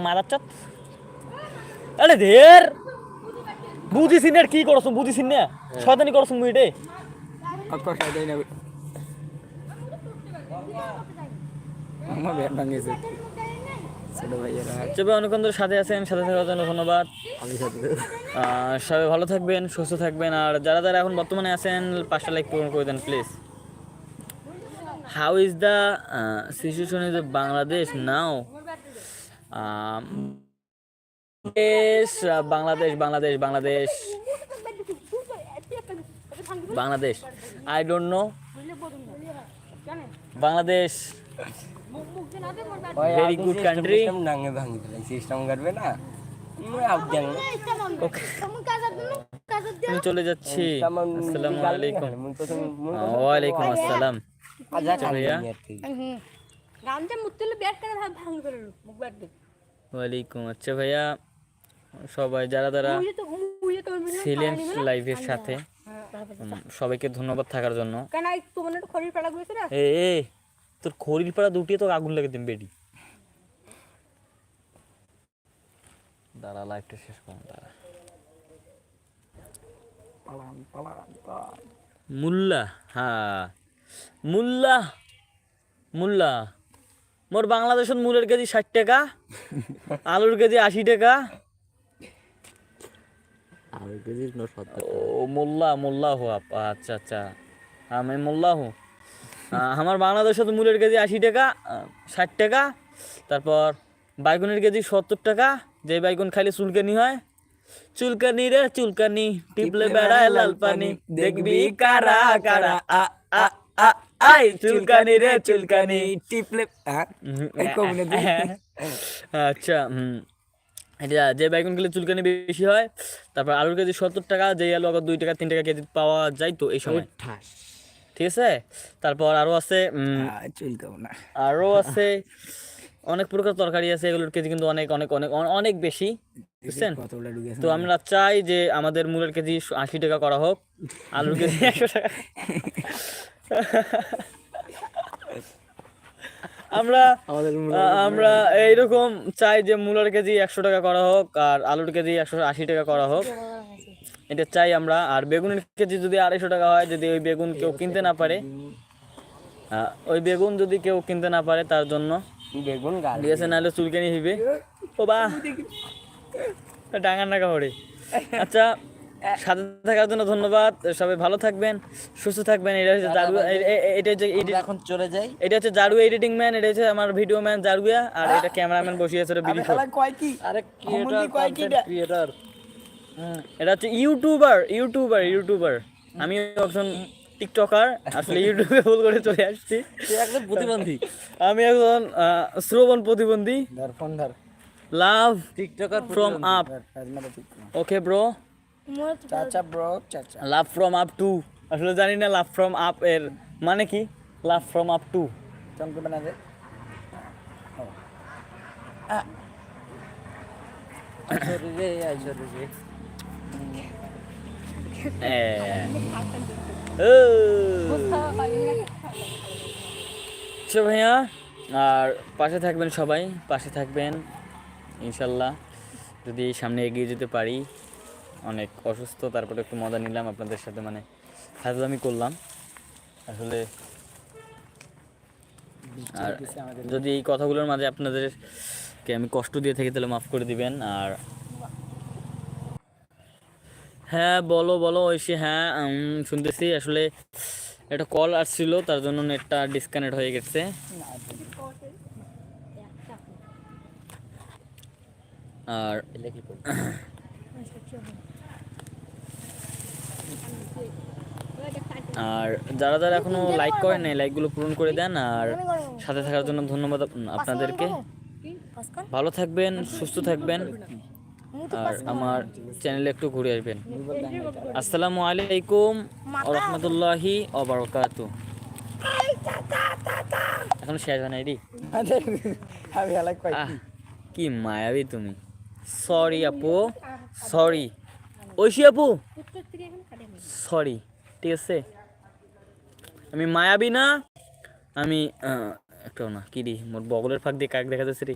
মারাচ্ছত আরে ঢের বুঝিস না কি করছ বুঝিস না শয়তানি করছ মুইটে आपका फायदा ही ना আমার ব্যাট ভাঙিয়েছে ছোট ভাইয়েরা তবে অনেকক্ষণ ধরে সাথে আছেন সাথে থাকার জন্য ধন্যবাদ আমি সাথে সবাই ভালো থাকবেন সুস্থ থাকবেন আর যারা যারা এখন বর্তমানে আছেন 5টা লাইক পূরণ করে দেন please how is the situation in Bangladesh now Bangladesh Bangladesh Bangladesh Bangladesh I don't know Bangladesh very good country নাঙ্গে ভাঙি দিলেন সিস্টেম করবে না আপ দেন ওকে আমি চলে যাচ্ছি আসসালামু আলাইকুম ওয়ালাইকুম আসসালাম আজা ভাইয়া গানটা মুতলে ব্যাট করে ভাঙি করে মুখ ব্যাট দে ওয়ালাইকুম আচ্ছা ভাইয়া সবাই যারা যারা ছিলেন লাইভের সাথে সবাইকে ধন্যবাদ থাকার জন্য কেন তোমার একটু খড়ির পাড়া গেছে না এ তোর খড়ির পাড়া দুটিয়ে তো আগুন লাগে দিন বেডি দাঁড়া লাইভটা শেষ করুন দাঁড়া মুল্লা হ্যাঁ মুল্লা মুল্লা মোর বাংলাদেশের মূলের কেজি 60 টাকা আলুর কেজি 80 টাকা আর কেজি 70 ও মোল্লা মোল্লা হো আপ আচ্ছা আচ্ছা হ্যাঁ मैं মোল্লা हूँ আমার বাংলাদেশে তো মূলের কেজি 80 টাকা 60 টাকা তারপর বাইগুনের কেজি 70 টাকা যে বাইগুন খাইলে চুলকানি হয় চুলকানি রে চুলকানি টিপলে বেড়ায় লাল পানি দেখবি কারা কারা আ আ আ আই চুলকানি রে চুলকানি টিপলে এই কমনে দি আচ্ছা এটা যে বাইগুন খেলে চুলকানি বেশি হয় তারপর আলুর কেজি 70 টাকা যে আলু আবার 2 টাকা 3 টাকা কেজি পাওয়া যায় তো এই সময় ঠিক আছে তারপর আরো আছে চুলকাও না আরো আছে অনেক প্রকার তরকারি আছে এগুলোর কেজি কিন্তু অনেক অনেক অনেক অনেক বেশি বুঝছেন তো আমরা চাই যে আমাদের মূলের কেজি 80 টাকা করা হোক আলুর কেজি 100 টাকা আমরা এইরকম চাই যে মূলের কেজি 100 টাকা করা হোক আর আলুর কেজি 180 টাকা করা হোক এটা চাই আমরা আর বেগুনের কেজি যদি 250 টাকা হয় যদি ওই বেগুন কেউ কিনতে না পারে ওই বেগুন যদি কেউ কিনতে না পারে তার জন্য বেগুন গাল দিয়েছে নাহলে চুলকানি হইবে ও বা ডাঙার নাকা হরে আচ্ছা সাথে থাকার জন্য ধন্যবাদ সবাই ভালো থাকবেন সুস্থ থাকবেন এটা হচ্ছে জারু এটা হচ্ছে এখন চলে যাই এটা হচ্ছে জারু এডিটিং ম্যান এটা হচ্ছে আমার ভিডিও ম্যান জারুয়া আর এটা ক্যামেরাম্যান বসিয়ে আছে বিডি কয় কি আরে ক্রিয়েটর এটা হচ্ছে ইউটিউবার আমি একজন টিকটকার আসলে ইউটিউবে ভুল করে চলে আসছি একজন প্রতিবন্ধী আমি একজন শ্রবণ প্রতিবন্ধী লাভ টিকটকার ফ্রম আপ ওকে ব্রো চাচা ব্রো চাচা লাভ ফ্রম আপ টু আসলে জানি না লাভ ফ্রম আপ এর মানে কি লাভ ফ্রম আপ টু চমকে বানা দে রে ভাইয়া আর পাশে থাকবেন সবাই পাশে থাকবেন ইনশাল্লাহ যদি সামনে এগিয়ে যেতে পারি অনেক অসুস্থ তারপরে একটু মজা নিলাম আপনাদের সাথে মানে ফাজলামি করলাম আসলে আর যদি এই কথাগুলোর মাঝে আপনাদেরকে আমি কষ্ট দিয়ে থাকি তাহলে মাফ করে দিবেন আর হ্যাঁ বলো বলো ঐশী হ্যাঁ শুনতেছি আসলে একটা কল আসছিল তার জন্য নেটটা ডিসকানেক্ট হয়ে গেছে আর আর যারা যারা এখনো লাইক করেন নাই লাইকগুলো পূরণ করে দেন আর সাথে থাকার জন্য ধন্যবাদ আপনাদেরকে ভালো থাকবেন সুস্থ থাকবেন আর আমার চ্যানেলে একটু ঘুরে আসবেন আসসালামু আলাইকুম ওয়া রাহমাতুল্লাহি ওয়া বারাকাতুহু এখন শেষ হয় নাই রে আমি আলাক কই কি মায়াবী তুমি সরি আপু সরি ঐশী আপু সরি ঠিক আছে আমি মায়াবী না আমি একটাও না, কি রে মোর বগলের ফাঁক দিয়ে কাক দেখা যাচ্ছে রে।